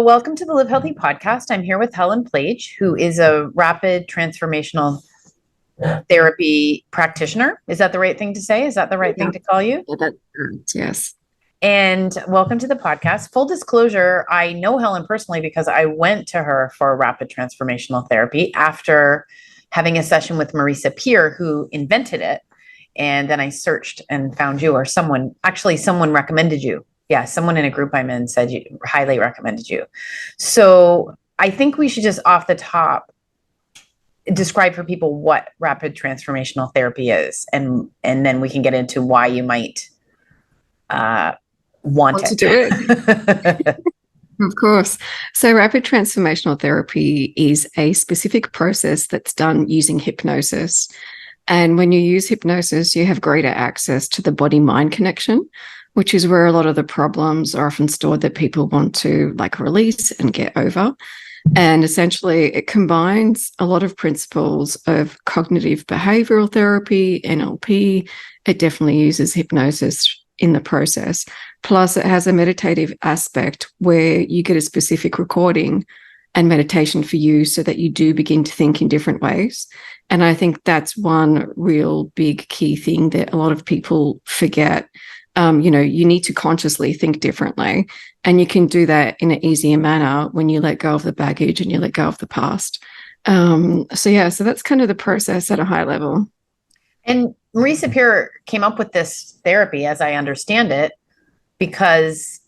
welcome to the Livehealthy podcast. I'm here with Helen Pleic, who is a rapid transformational therapy practitioner. Is that the right thing to say? Is that the right thing to call you? Yeah, yes. And welcome to the podcast. Full disclosure, I know Helen personally because I went to her for rapid transformational therapy after having a session with Marisa Peer, who invented it. And then I searched and found you, or someone recommended you. Yeah, someone in a group I'm in said you highly recommended you. So I think we should just off the top describe for people what rapid transformational therapy is, and then we can get into why you might want to do it. Of course. So rapid transformational therapy is a specific process that's done using hypnosis. And when you use hypnosis, you have greater access to the body-mind connection, which is where a lot of the problems are often stored that people want to release and get over. And essentially, it combines a lot of principles of cognitive behavioral therapy, NLP. It definitely uses hypnosis in the process. Plus, it has a meditative aspect where you get a specific recording and meditation for you so that you do begin to think in different ways. And I think that's one real big key thing that a lot of people forget. You need to consciously think differently, and you can do that in an easier manner when you let go of the baggage and you let go of the past. So that's kind of the process at a high level. And Marisa Peer came up with this therapy, as I understand it, because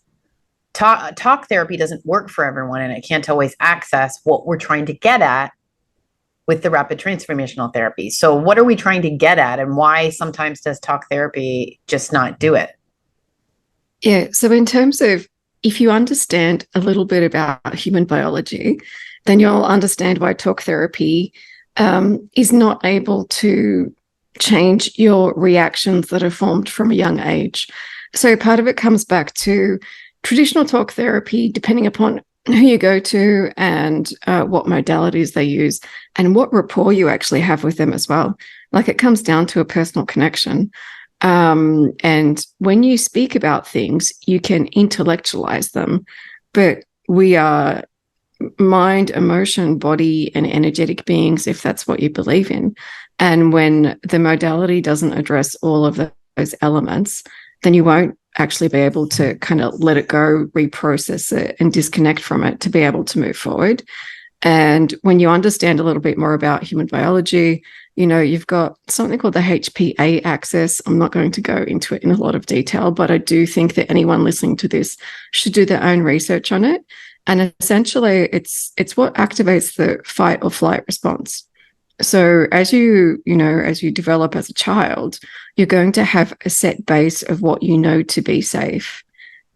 talk therapy doesn't work for everyone, and it can't always access what we're trying to get at with the rapid transformational therapy. So what are we trying to get at, and why sometimes does talk therapy just not do it? Yeah. So in terms of, if you understand a little bit about human biology, then you'll understand why talk therapy is not able to change your reactions that are formed from a young age. So part of it comes back to traditional talk therapy, depending upon who you go to and what modalities they use and what rapport you actually have with them as well. It comes down to a personal connection. And when you speak about things, you can intellectualize them, but we are mind, emotion, body, and energetic beings, if that's what you believe in. And when the modality doesn't address all of those elements, then you won't actually be able to kind of let it go, reprocess it, and disconnect from it to be able to move forward. And when you understand a little bit more about human biology, you've got something called the HPA axis. I'm not going to go into it in a lot of detail, but I do think that anyone listening to this should do their own research on it. And essentially, it's what activates the fight or flight response. So as you develop as a child, you're going to have a set base of what you know to be safe.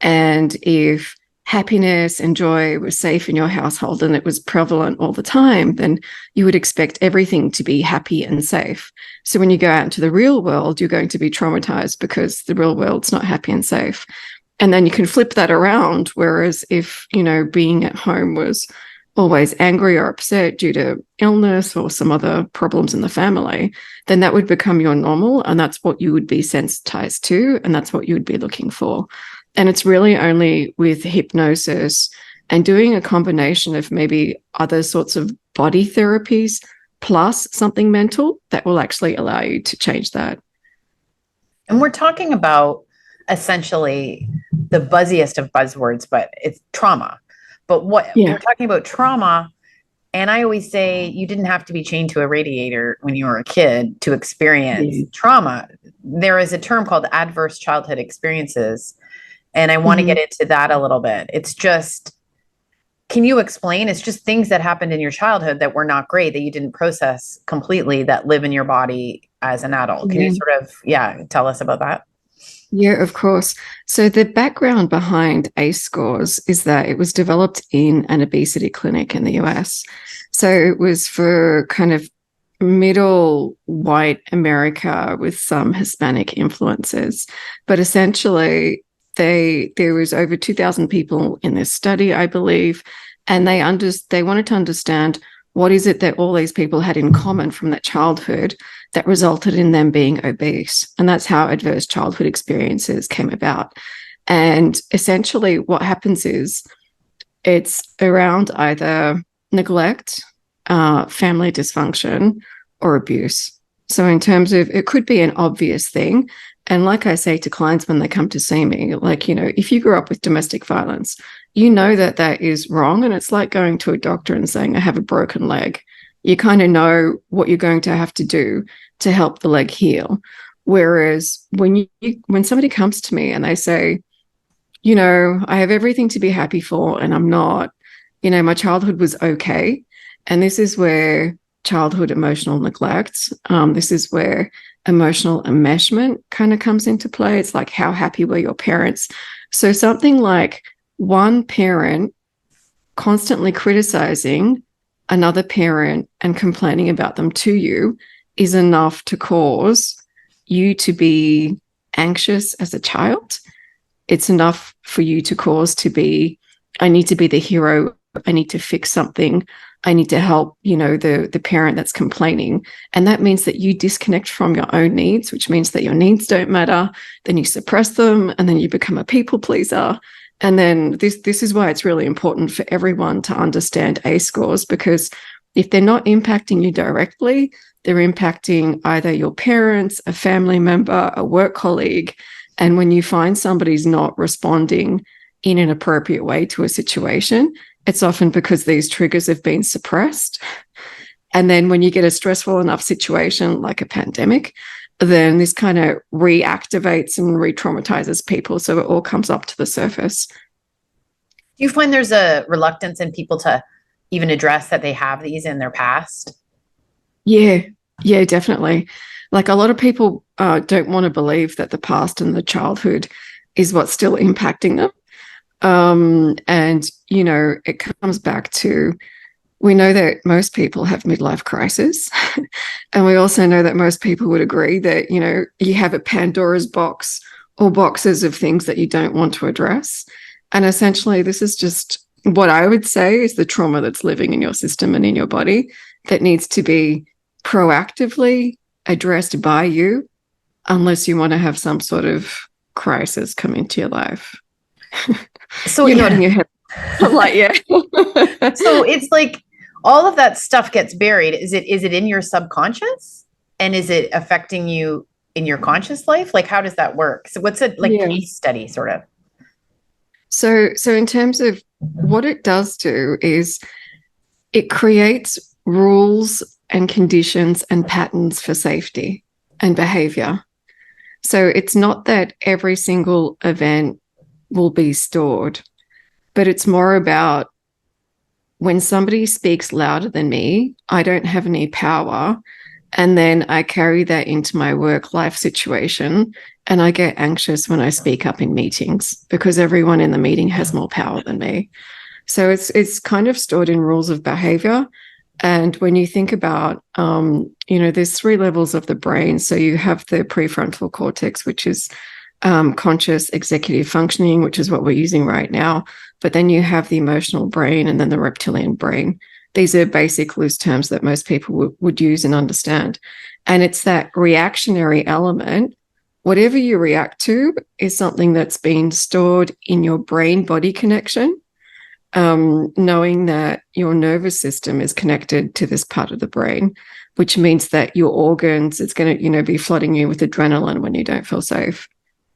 And if happiness and joy was safe in your household and it was prevalent all the time, then you would expect everything to be happy and safe. So when you go out into the real world, you're going to be traumatized because the real world's not happy and safe. And then you can flip that around. Whereas if, being at home was always angry or upset due to illness or some other problems in the family, then that would become your normal. And that's what you would be sensitized to. And that's what you would be looking for. And it's really only with hypnosis and doing a combination of maybe other sorts of body therapies plus something mental that will actually allow you to change that. And we're talking about essentially the buzziest of buzzwords, but it's trauma. But we're talking about trauma. And I always say you didn't have to be chained to a radiator when you were a kid to experience trauma. There is a term called adverse childhood experiences. And I want to get into that a little bit. It's just, can you explain? It's just things that happened in your childhood that were not great, that you didn't process completely, that live in your body as an adult. Can you sort of, tell us about that? Yeah, of course. So the background behind ACE scores is that it was developed in an obesity clinic in the US. So it was for kind of middle white America with some Hispanic influences. But essentially, there was over 2,000 people in this study, I believe, and they wanted to understand what is it that all these people had in common from that childhood that resulted in them being obese. And that's how adverse childhood experiences came about. And essentially what happens is it's around either neglect, family dysfunction, or abuse. So in terms of, it could be an obvious thing. And like I say to clients when they come to see me, like, if you grew up with domestic violence, you know that that is wrong. And it's like going to a doctor and saying, I have a broken leg. You kind of know what you're going to have to do to help the leg heal. Whereas when somebody comes to me and they say, I have everything to be happy for and I'm not, my childhood was okay. And this is where childhood emotional neglect, this is where emotional enmeshment kind of comes into play. It's like, how happy were your parents? So something like one parent constantly criticizing another parent and complaining about them to you is enough to cause you to be anxious as a child. It's enough for you to cause to be, I need to be the hero. I need to fix something. I need to help, the parent that's complaining. And that means that you disconnect from your own needs, which means that your needs don't matter. Then you suppress them and then you become a people pleaser. And then this is why it's really important for everyone to understand ACE scores, because if they're not impacting you directly, they're impacting either your parents, a family member, a work colleague. And when you find somebody's not responding in an appropriate way to a situation, it's often because these triggers have been suppressed. And then when you get a stressful enough situation like a pandemic, then this kind of reactivates and re-traumatizes people. So it all comes up to the surface. Do you find there's a reluctance in people to even address that they have these in their past? Yeah, definitely. Like a lot of people don't want to believe that the past and the childhood is what's still impacting them. And, it comes back to, we know that most people have midlife crisis. And we also know that most people would agree that, you have a Pandora's box or boxes of things that you don't want to address. And essentially, this is just what I would say is the trauma that's living in your system and in your body that needs to be proactively addressed by you, unless you want to have some sort of crisis come into your life. So you're nodding your head. I'm like, yeah. So it's like all of that stuff gets buried. Is it in your subconscious? And is it affecting you in your conscious life? Like, how does that work? So what's a case study sort of? So in terms of what it does do is it creates rules and conditions and patterns for safety and behavior. So it's not that every single event will be stored, but it's more about when somebody speaks louder than me, I don't have any power. And then I carry that into my work life situation. And I get anxious when I speak up in meetings because everyone in the meeting has more power than me. So it's kind of stored in rules of behavior. And when you think about, there's 3 levels of the brain. So you have the prefrontal cortex, which is conscious executive functioning, which is what we're using right now. But then you have the emotional brain and then the reptilian brain. These are basic loose terms that most people would use and understand. And it's that reactionary element. Whatever you react to is something that's been stored in your brain-body connection, knowing that your nervous system is connected to this part of the brain, which means that your organs, it's going to, be flooding you with adrenaline when you don't feel safe.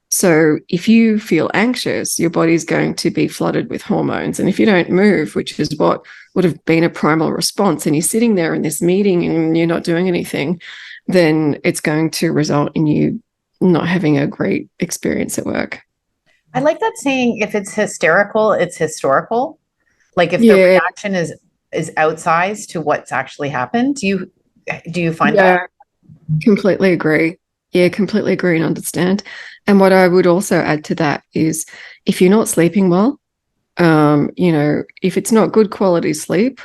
So if you feel anxious, your body's going to be flooded with hormones. And if you don't move, which is what would have been a primal response, and you're sitting there in this meeting and you're not doing anything, then it's going to result in you not having a great experience at work. I like that saying, if it's hysterical, it's historical. Like if the reaction is outsized to what's actually happened. Do you find that? Completely agree. Yeah, completely agree and understand. And what I would also add to that is if you're not sleeping well, if it's not good quality sleep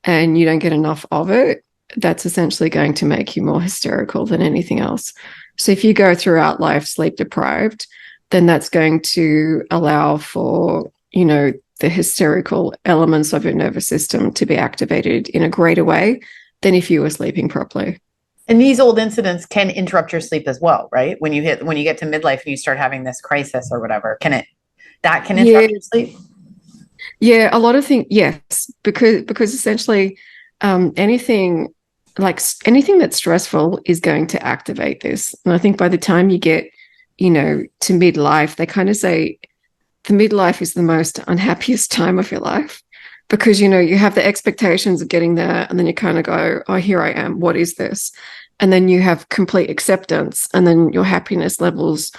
and you don't get enough of it, that's essentially going to make you more hysterical than anything else. So if you go throughout life sleep deprived, then that's going to allow for, the hysterical elements of your nervous system to be activated in a greater way than if you were sleeping properly. And these old incidents can interrupt your sleep as well, right? When you get to midlife and you start having this crisis or whatever, that can interrupt your sleep? Yeah, a lot of things, yes, because essentially anything anything that's stressful is going to activate this. And I think by the time you get, to midlife, they kind of say the midlife is the most unhappiest time of your life because, you have the expectations of getting there and then you kind of go, oh, here I am. What is this? And then you have complete acceptance and then your happiness levels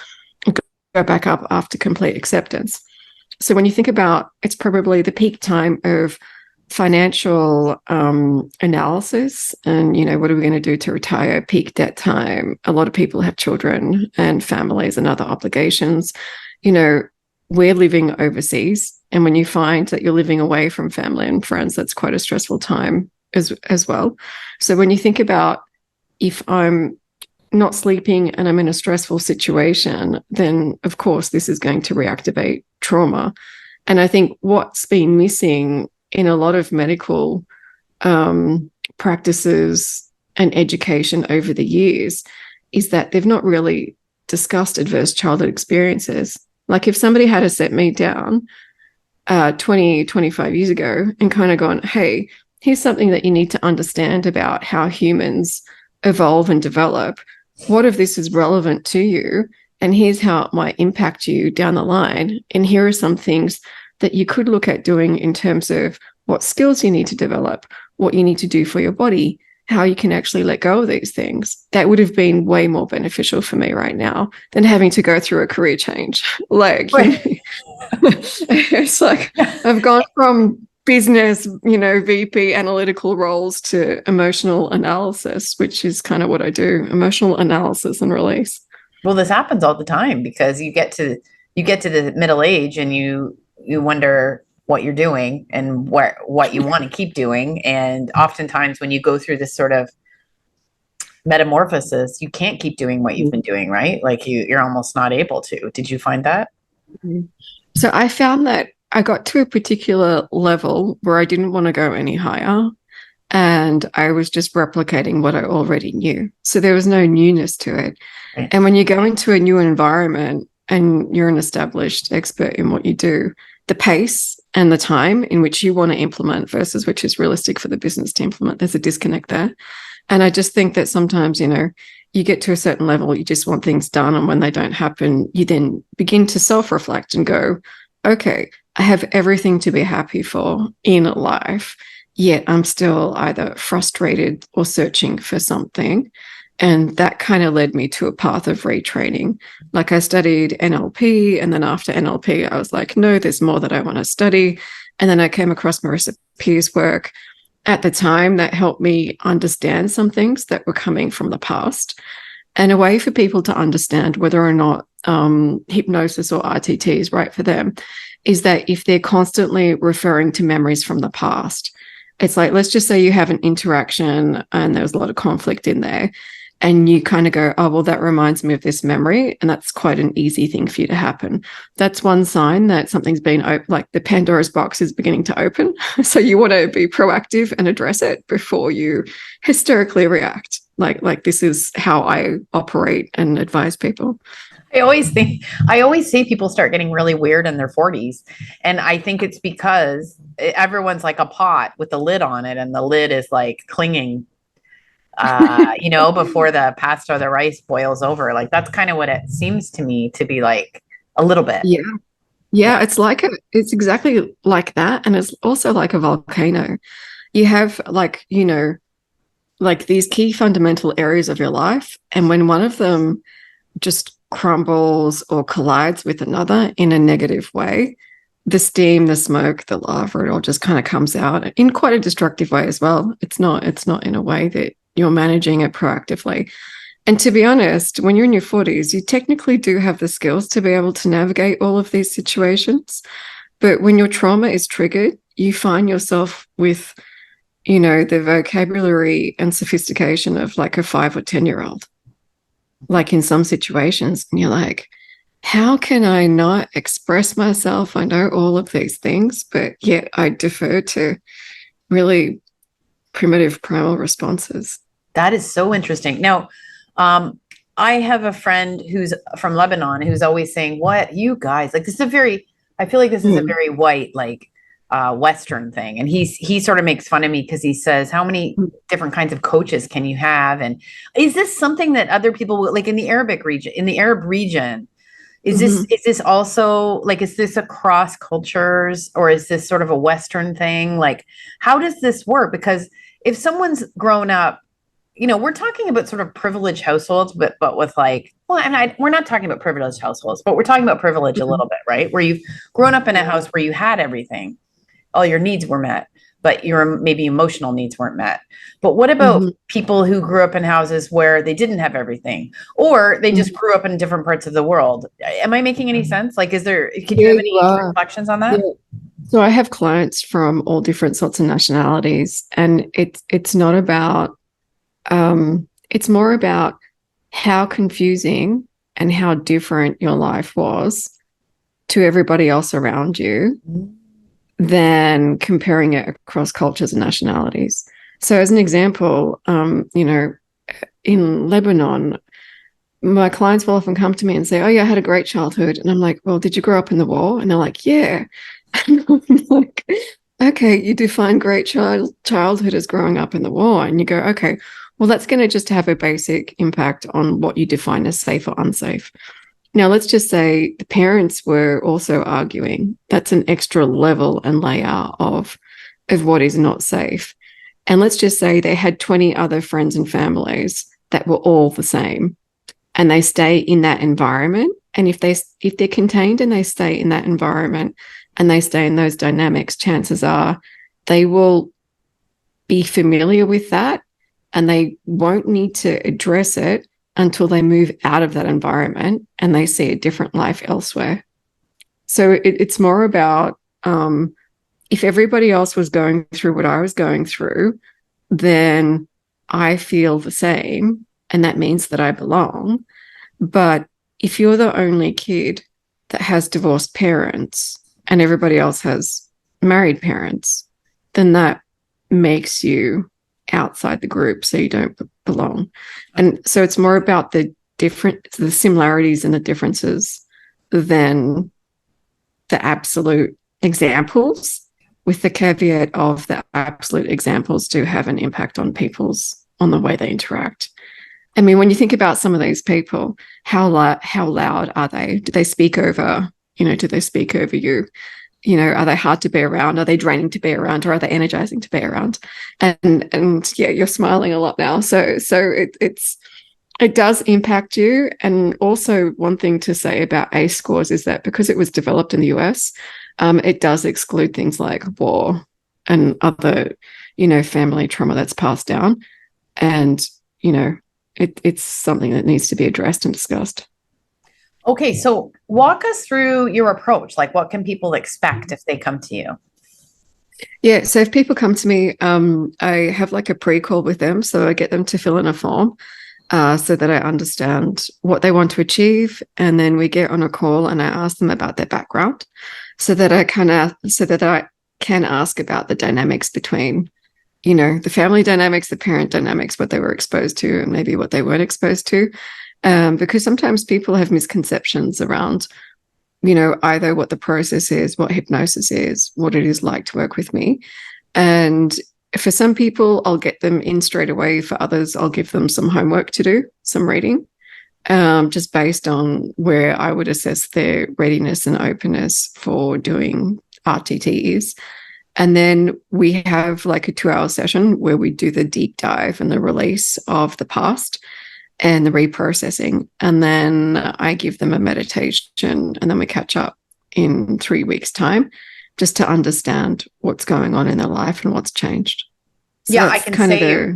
go back up after complete acceptance. So when you think about it's probably the peak time of financial analysis and, what are we going to do to retire, peak debt time. A lot of people have children and families and other obligations. We're living overseas. And when you find that you're living away from family and friends, that's quite a stressful time as well. So when you think about if I'm not sleeping and I'm in a stressful situation, then of course this is going to reactivate trauma. And I think what's been missing in a lot of medical practices and education over the years is that they've not really discussed adverse childhood experiences. Like if somebody had set me down 20, 25 years ago and kind of gone, hey, here's something that you need to understand about how humans evolve and develop. What if this is relevant to you? And here's how it might impact you down the line. And here are some things that you could look at doing in terms of what skills you need to develop, what you need to do for your body, how you can actually let go of these things. That would have been way more beneficial for me right now than having to go through a career change. It's like I've gone from business, VP analytical roles to emotional analysis, which is kind of what I do, emotional analysis and release. Well, this happens all the time because you get to the middle age and you wonder what you're doing and what you want to keep doing. And oftentimes when you go through this sort of metamorphosis, you can't keep doing what you've been doing, right? Like you're almost not able to. Did you find that? So I found that I got to a particular level where I didn't want to go any higher. And I was just replicating what I already knew. So there was no newness to it. Right. And when you go into a new environment and you're an established expert in what you do, the pace and the time in which you want to implement versus which is realistic for the business to implement, there's a disconnect there. And I just think that sometimes, you get to a certain level, you just want things done. And when they don't happen, you then begin to self-reflect and go, okay, I have everything to be happy for in life, yet I'm still either frustrated or searching for something. And that kind of led me to a path of retraining. Like I studied NLP, and then after NLP, I was like, no, there's more that I want to study. And then I came across Marissa Peer's work at the time that helped me understand some things that were coming from the past. And a way for people to understand whether or not hypnosis or RTT is right for them is that if they're constantly referring to memories from the past, it's like, let's just say you have an interaction and there's a lot of conflict in there. And you kind of go, oh, well, that reminds me of this memory. And that's quite an easy thing for you to happen. That's one sign that something's been like the Pandora's box is beginning to open. So you want to be proactive and address it before you hysterically react. Like this is how I operate and advise people. I always see people start getting really weird in their 40s. And I think it's because everyone's like a pot with the lid on it, and the lid is like clinging before the pasta or the rice boils over. Like that's kind of what it seems to me to be like a little bit. Yeah. It's exactly like that. And it's also like a volcano. You have like these key fundamental areas of your life. And when one of them just crumbles or collides with another in a negative way, the steam, the smoke, the lava, it all just kind of comes out in quite a destructive way as well. It's not in a way that you're managing it proactively. And to be honest, when you're in your 40s, you technically do have the skills to be able to navigate all of these situations. But when your trauma is triggered, you find yourself with, the vocabulary and sophistication of like a 5 or 10-year-old. Like in some situations, and you're like, how can I not express myself? I know all of these things, but yet I defer to really primitive primal responses. That is so interesting. Now, I have a friend who's from Lebanon who's always saying, what you guys like, I feel like this is a very white, like Western thing. And he sort of makes fun of me because he says, how many different kinds of coaches can you have? And is this something that other people like in the Arab region, is this also like, is this across cultures, or is this sort of a Western thing? Like, how does this work? Because if someone's grown up, we're talking about sort of privileged households, but with like, well, we're not talking about privileged households, but we're talking about privilege a little bit, right? Where you've grown up in a house where you had everything, all your needs were met, but your maybe emotional needs weren't met. But what about people who grew up in houses where they didn't have everything, or they just grew up in different parts of the world? Am I making any sense? Like, could you have any reflections on that? Yeah. So I have clients from all different sorts of nationalities, and it's not about, it's more about how confusing and how different your life was to everybody else around you than comparing it across cultures and nationalities. So as an example, in Lebanon, my clients will often come to me and say, oh yeah, I had a great childhood. And I'm like, well, did you grow up in the war? And they're like, yeah. And I'm like, okay, you define great childhood as growing up in the war. And you go, okay, well, that's going to just have a basic impact on what you define as safe or unsafe. Now, let's just say the parents were also arguing. That's an extra level and layer of what is not safe. And let's just say they had 20 other friends and families that were all the same, and they stay in that environment. And if they're contained and they stay in that environment and they stay in those dynamics, chances are they will be familiar with that, and they won't need to address it until they move out of that environment and they see a different life elsewhere. So it's more about, if everybody else was going through what I was going through, then I feel the same, and that means that I belong. But if you're the only kid that has divorced parents and everybody else has married parents, then that makes you outside the group, so you don't belong. And so it's more about the similarities and the differences than the absolute examples, with the caveat of the absolute examples do have an impact on the way they interact. I mean, when you think about some of these people, how loud are they? Do they speak over, do they speak over you? Are they hard to be around? Are they draining to be around, or are they energizing to be around? And yeah, you're smiling a lot now. So it does impact you. And also, one thing to say about ACE scores is that because it was developed in the US, it does exclude things like war and other, family trauma that's passed down. And, it's something that needs to be addressed and discussed. Okay, so walk us through your approach. Like, what can people expect if they come to you? Yeah, so if people come to me, I have like a pre-call with them. So I get them to fill in a form so that I understand what they want to achieve. And then we get on a call and I ask them about their background so that I can ask about the dynamics between, the family dynamics, the parent dynamics, what they were exposed to, and maybe what they weren't exposed to. Because sometimes people have misconceptions around, either what the process is, what hypnosis is, what it is like to work with me. And for some people, I'll get them in straight away. For others, I'll give them some homework to do, some reading, just based on where I would assess their readiness and openness for doing RTTs. And then we have like a 2-hour session where we do the deep dive and the release of the past and the reprocessing. And then I give them a meditation, and then we catch up in 3 weeks' time just to understand what's going on in their life and what's changed. So yeah, I can say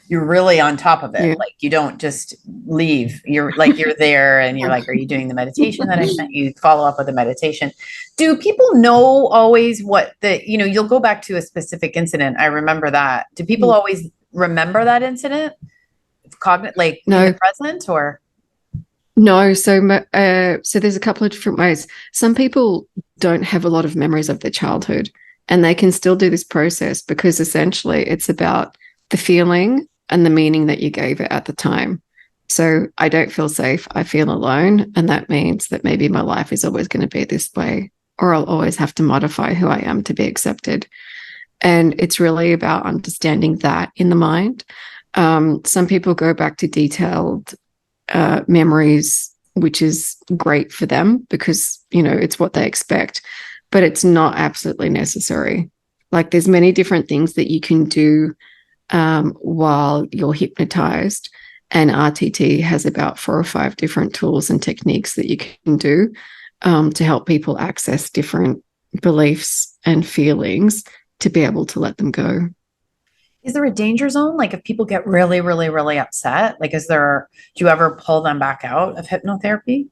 you're really on top of it. Yeah. Like, you don't just leave. You're there, and you're like, are you doing the meditation that I sent you? Follow up with the meditation. Do people know always what you'll go back to a specific incident? I remember that. Do people always remember that incident? In the present, or no? So there's a couple of different ways. Some people don't have a lot of memories of their childhood, and they can still do this process because essentially it's about the feeling and the meaning that you gave it at the time. So I don't feel safe, I feel alone, and that means that maybe my life is always going to be this way, or I'll always have to modify who I am to be accepted. And it's really about understanding that in the mind. Some people go back to detailed memories, which is great for them because, it's what they expect, but it's not absolutely necessary. Like there's many different things that you can do while you're hypnotized. And RTT has about 4 or 5 different tools and techniques that you can do to help people access different beliefs and feelings to be able to let them go. Is there a danger zone? Like if people get really, really, really upset, like do you ever pull them back out of hypnotherapy?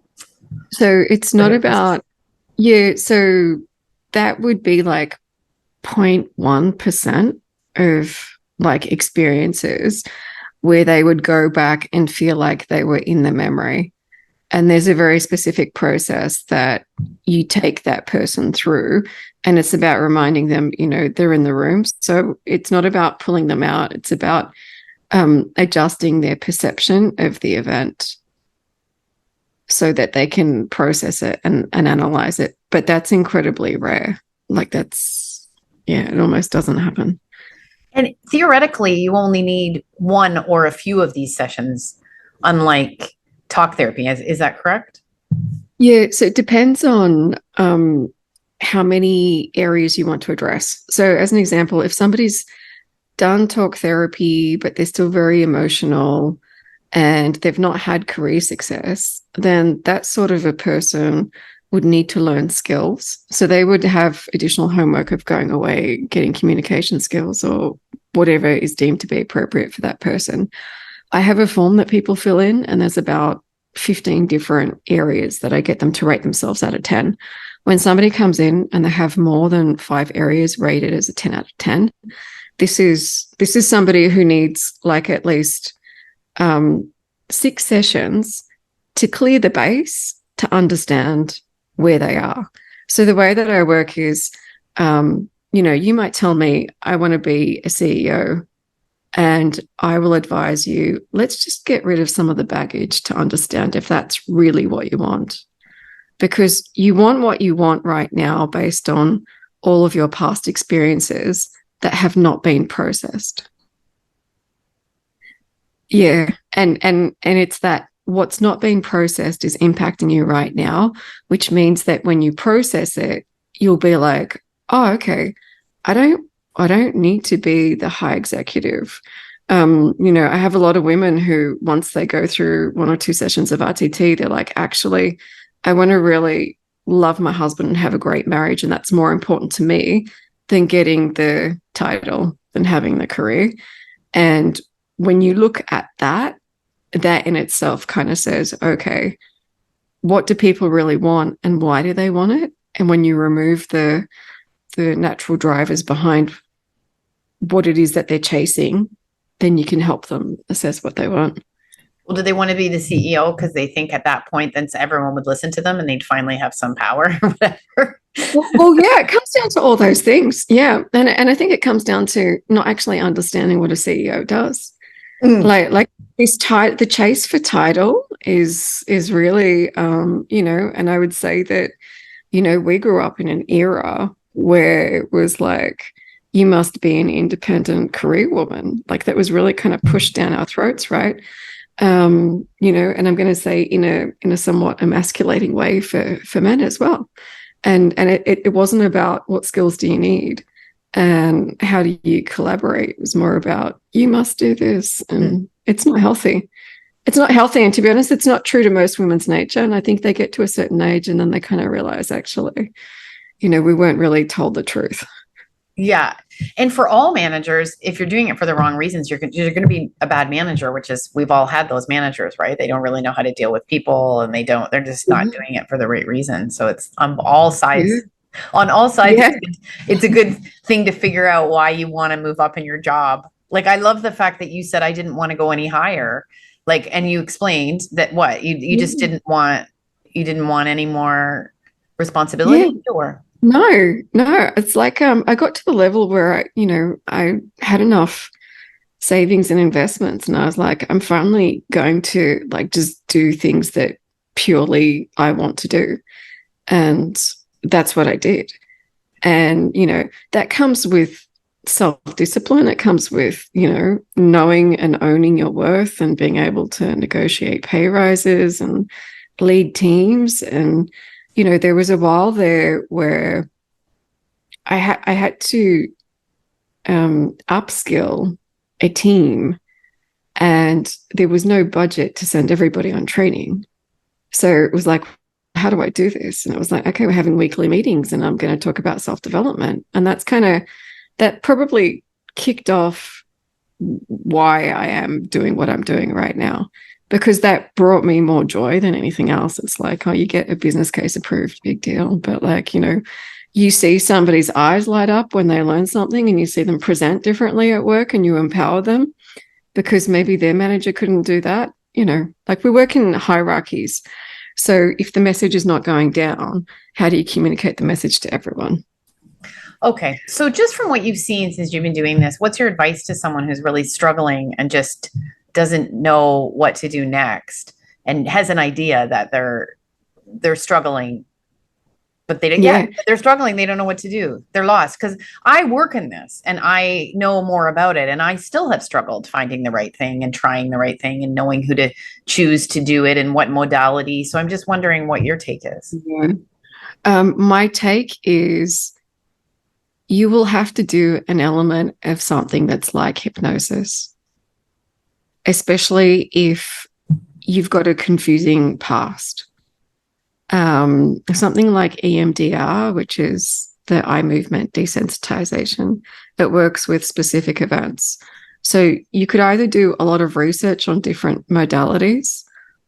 So it's not about, so that would be like 0.1% of like experiences where they would go back and feel like they were in the memory. And there's a very specific process that you take that person through. And it's about reminding them, they're in the room. So it's not about pulling them out. It's about adjusting their perception of the event so that they can process it and analyze it. But that's incredibly rare. Like it almost doesn't happen. And theoretically, you only need one or a few of these sessions, unlike talk therapy. Is that correct? Yeah. So it depends on how many areas you want to address. So as an example, if somebody's done talk therapy, but they're still very emotional and they've not had career success, then that sort of a person would need to learn skills. So they would have additional homework of going away, getting communication skills or whatever is deemed to be appropriate for that person. I have a form that people fill in, and there's about 15 different areas that I get them to rate themselves out of 10. When somebody comes in and they have more than 5 areas rated as a 10 out of 10, this is somebody who needs like at least 6 sessions to clear the base to understand where they are. So the way that I work is, you might tell me, I want to be a CEO, and I will advise you, let's just get rid of some of the baggage to understand if that's really what you want. Because you want what you want right now based on all of your past experiences that have not been processed. Yeah. And it's that what's not being processed is impacting you right now, which means that when you process it, you'll be like, oh, okay, I don't need to be the high executive. I have a lot of women who, once they go through 1 or 2 sessions of RTT, they're like, actually, I want to really love my husband and have a great marriage. And that's more important to me than getting the title, than having the career. And when you look at that in itself kind of says, okay, what do people really want and why do they want it? And when you remove the natural drivers behind what it is that they're chasing, then you can help them assess what they want. Well, do they want to be the CEO because they think at that point then everyone would listen to them and they'd finally have some power or whatever? Well, yeah, it comes down to all those things. Yeah. And I think it comes down to not actually understanding what a CEO does. Like the chase for title is really, and I would say that, we grew up in an era where it was like, you must be an independent career woman. Like that was really kind of pushed down our throats, right? And I'm going to say in a somewhat emasculating way for men as well. And it wasn't about what skills do you need and how do you collaborate. It was more about you must do this, and it's not healthy. It's not healthy, and to be honest, it's not true to most women's nature. And I think they get to a certain age and then they kind of realize, actually, we weren't really told the truth. Yeah. And for all managers, if you're doing it for the wrong reasons, you're going to be a bad manager, which is, we've all had those managers, right? They don't really know how to deal with people, and they're just not doing it for the right reason. So it's on all sides. Yeah. On all sides, it's a good thing to figure out why you want to move up in your job. Like, I love the fact that you said, I didn't want to go any higher. Like, and you explained that you just didn't want any more responsibility, or? No, it's like I got to the level where I had enough savings and investments, and I was like, I'm finally going to like just do things that purely I want to do. And that's what I did. And, that comes with self-discipline. It comes with, knowing and owning your worth and being able to negotiate pay rises and lead teams. And, there was a while there where I had to upskill a team, and there was no budget to send everybody on training. So it was like, how do I do this? And it was like, okay, we're having weekly meetings and I'm going to talk about self-development. And that probably kicked off why I am doing what I'm doing right now, because that brought me more joy than anything else. It's like, oh, you get a business case approved, big deal. But like, you see somebody's eyes light up when they learn something, and you see them present differently at work, and you empower them because maybe their manager couldn't do that. Like, we work in hierarchies. So if the message is not going down, how do you communicate the message to everyone? Okay. So just from what you've seen since you've been doing this, what's your advice to someone who's really struggling and just doesn't know what to do next and has an idea that they're struggling, but they're struggling. They don't know what to do. They're lost. Because I work in this and I know more about it, and I still have struggled finding the right thing and trying the right thing and knowing who to choose to do it and what modality. So I'm just wondering what your take is. Yeah. My take is you will have to do an element of something that's like hypnosis, especially if you've got a confusing past. Something like EMDR, which is the eye movement desensitization, it works with specific events. So you could either do a lot of research on different modalities,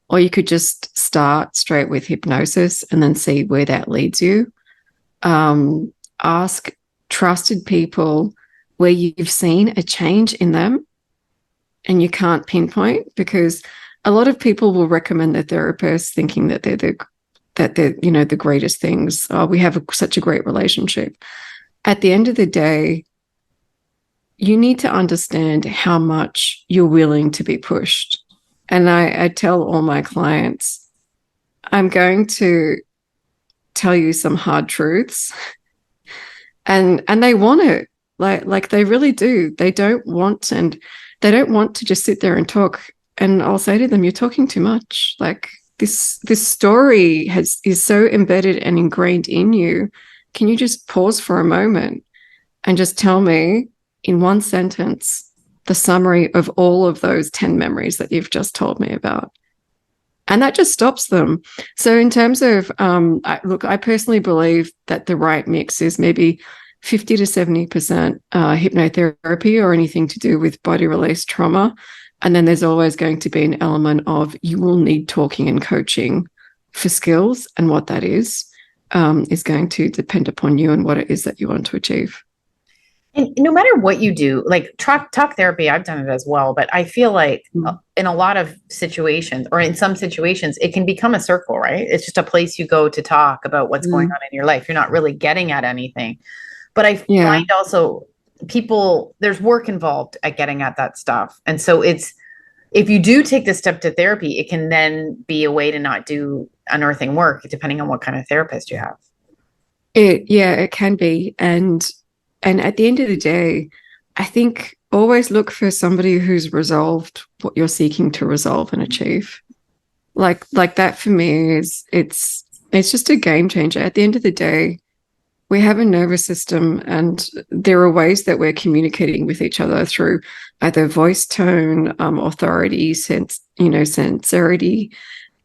or you could just start straight with hypnosis and then see where that leads you. Ask trusted people where you've seen a change in them and you can't pinpoint, because a lot of people will recommend their therapist thinking that they're the greatest things. Oh, we have such a great relationship. At the end of the day, you need to understand how much you're willing to be pushed. And I tell all my clients, I'm going to tell you some hard truths. And they want it. Like they really do. They don't want to just sit there and talk. And I'll say to them, you're talking too much. Like, this story is so embedded and ingrained in you. Can you just pause for a moment and just tell me in one sentence the summary of all of those 10 memories that you've just told me about? And that just stops them. So in terms of, I personally believe that the right mix is maybe 50 to 70% hypnotherapy or anything to do with body release trauma. And then there's always going to be an element of you will need talking and coaching for skills. And what that is going to depend upon you and what it is that you want to achieve. And no matter what you do, like talk therapy, I've done it as well, but I feel like in a lot of situations, or in some situations, it can become a circle, right? It's just a place you go to talk about what's going on in your life. You're not really getting at anything. But I find also there's work involved at getting at that stuff. And so if you do take this step to therapy, it can then be a way to not do unearthing work, depending on what kind of therapist you have. It can be. And at the end of the day, I think always look for somebody who's resolved what you're seeking to resolve and achieve. Like that for me it's just a game changer. At the end of the day, we have a nervous system, and there are ways that we're communicating with each other through either voice tone, authority, sincerity,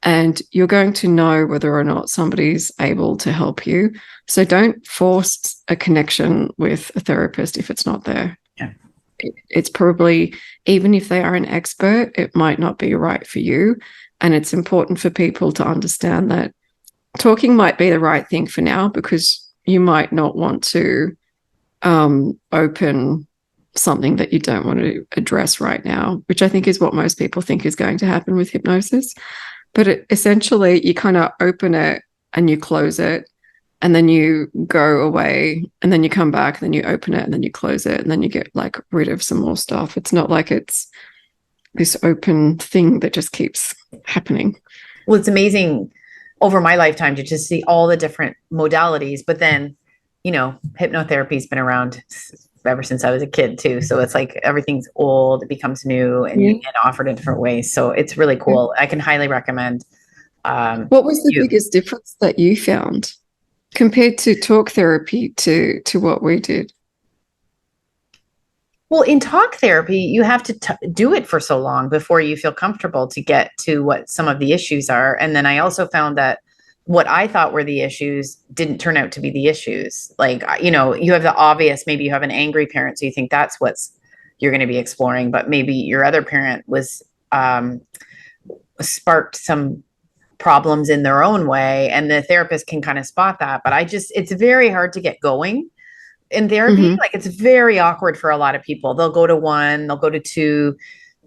and you're going to know whether or not somebody's able to help you. So don't force a connection with a therapist if it's not there. Yeah. It's probably, even if they are an expert, it might not be right for you. And it's important for people to understand that talking might be the right thing for now, because you might not want to open something that you don't want to address right now, which I think is what most people think is going to happen with hypnosis. But essentially, you kind of open it and you close it, and then you go away, and then you come back, and then you open it, and then you close it, and then you get like rid of some more stuff. It's not like it's this open thing that just keeps happening. Well, it's amazing over my lifetime to just see all the different modalities. But then, hypnotherapy's been around ever since I was a kid too. So it's like everything's old, it becomes new, and you get offered in different ways. So it's really cool. I can highly recommend. What was the biggest difference that you found compared to talk therapy to what we did? Well, in talk therapy, you have to do it for so long before you feel comfortable to get to what some of the issues are. And then I also found that what I thought were the issues didn't turn out to be the issues. Like, you have the obvious, maybe you have an angry parent, so you think that's you're going to be exploring, but maybe your other parent was sparked some problems in their own way, and the therapist can kind of spot that. But it's very hard to get going in therapy. Like, it's very awkward for a lot of people. They'll go to one, they'll go to two.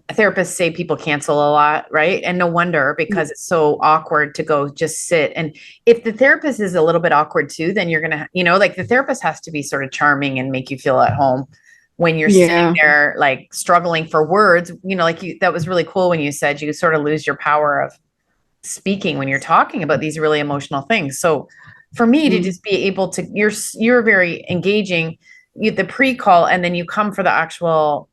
Therapists say people cancel a lot, right? And no wonder, because it's so awkward to go just sit. And if the therapist is a little bit awkward too, then you're going to, like, the therapist has to be sort of charming and make you feel at home when you're sitting there, like, struggling for words. That was really cool when you said you sort of lose your power of speaking when you're talking about these really emotional things. So for me to just be able to, you're very engaging, the pre-call, and then you come for the actual,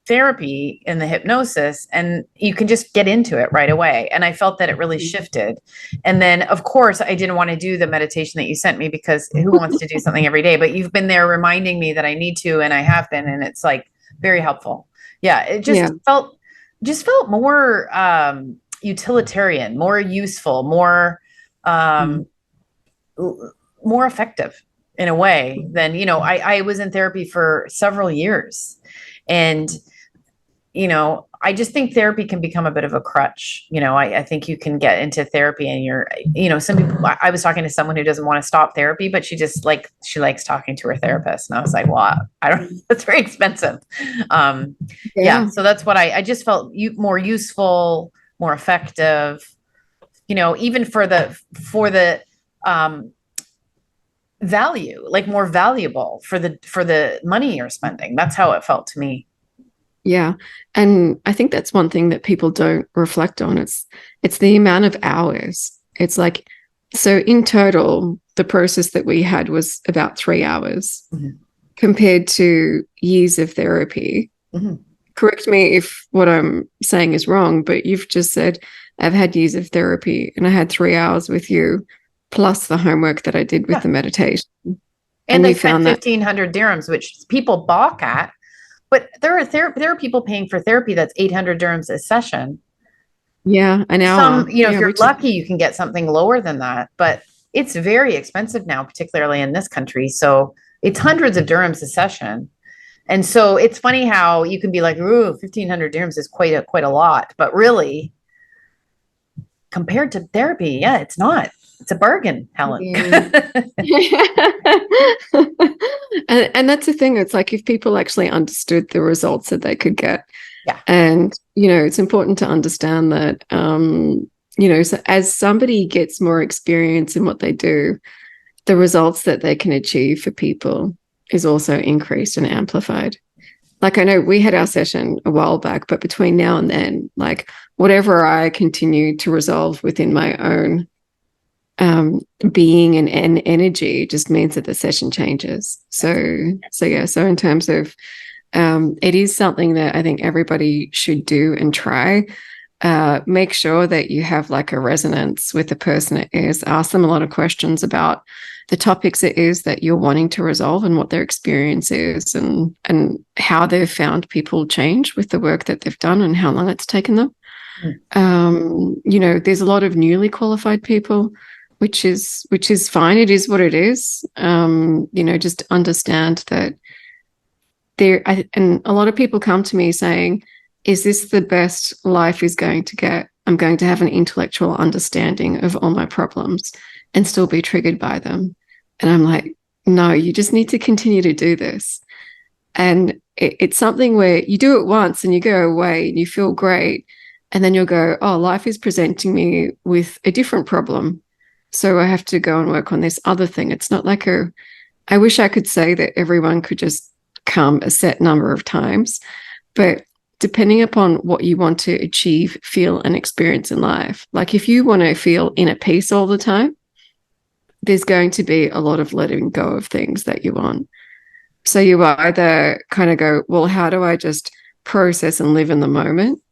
therapy and the hypnosis, and you can just get into it right away. And I felt that it really shifted. And then, of course, I didn't want to do the meditation that you sent me, because who wants to do something every day? But you've been there reminding me that I need to, and I have been, and it's like very helpful. Yeah, it felt more utilitarian, more useful, more more effective in a way than, I was in therapy for several years, and I just think therapy can become a bit of a crutch. I think you can get into therapy and some people, I was talking to someone who doesn't want to stop therapy, but she likes talking to her therapist. And I was like, well, I don't, that's very expensive. So that's what I just felt more useful, more effective, even for the value, like more valuable for the money you're spending. That's how it felt to me. Yeah. And I think that's one thing that people don't reflect on. It's the amount of hours. It's like, so in total, the process that we had was about 3 hours compared to years of therapy. Correct me if what I'm saying is wrong, but you've just said, I've had years of therapy and I had 3 hours with you, plus the homework that I did with the meditation. And they spent 1,500 dirhams, which people balk at. But there are people paying for therapy that's 800 dirhams a session. Yeah, an hour. If you're lucky, you can get something lower than that. But it's very expensive now, particularly in this country. So it's hundreds of dirhams a session. And so it's funny how you can be like, ooh, 1,500 dirhams is quite a lot. But really, compared to therapy, yeah, it's not. It's a bargain, Helen. And that's the thing. It's like, if people actually understood the results that they could get. Yeah. And, it's important to understand that, so as somebody gets more experience in what they do, the results that they can achieve for people is also increased and amplified. Like, I know we had our session a while back, but between now and then, like, whatever I continue to resolve within my own being and energy just means that the session changes. So in terms of it is something that I think everybody should do and try. Make sure that you have like a resonance with the person it is. Ask them a lot of questions about the topics it is that you're wanting to resolve and what their experience is, and how they've found people change with the work that they've done and how long it's taken them. There's a lot of newly qualified people, which is fine. It is what it is. Just understand that and a lot of people come to me saying, is this the best life is going to get? I'm going to have an intellectual understanding of all my problems and still be triggered by them. And I'm like, no, you just need to continue to do this. And it's something where you do it once and you go away and you feel great. And then you'll go, oh, life is presenting me with a different problem. So I have to go and work on this other thing. It's not like I wish I could say that everyone could just come a set number of times, but depending upon what you want to achieve, feel, and experience in life. Like if you want to feel inner peace all the time, there's going to be a lot of letting go of things that you want. So you either kind of go, well, how do I just process and live in the moment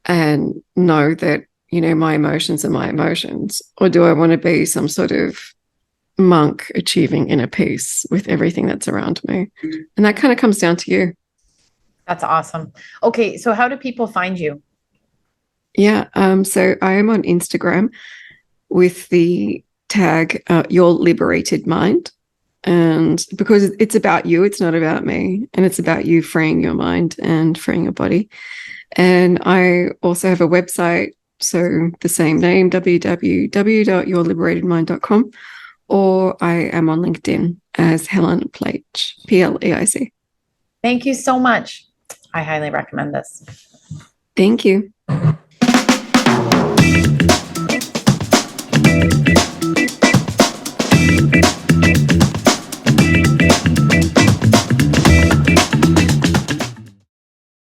and know that, you know, my emotions are my emotions? Or do I want to be some sort of monk achieving inner peace with everything that's around me? And that kind of comes down to you. That's awesome. Okay, so how do people find you? Yeah, so I am on Instagram with the tag Your Liberated Mind. And because it's about you, it's not about me. And it's about you freeing your mind and freeing your body. And I also have a website, so the same name, www.yourliberatedmind.com, or I am on LinkedIn as Helen Pleic, Pleic. Thank you so much. I highly recommend this. Thank you.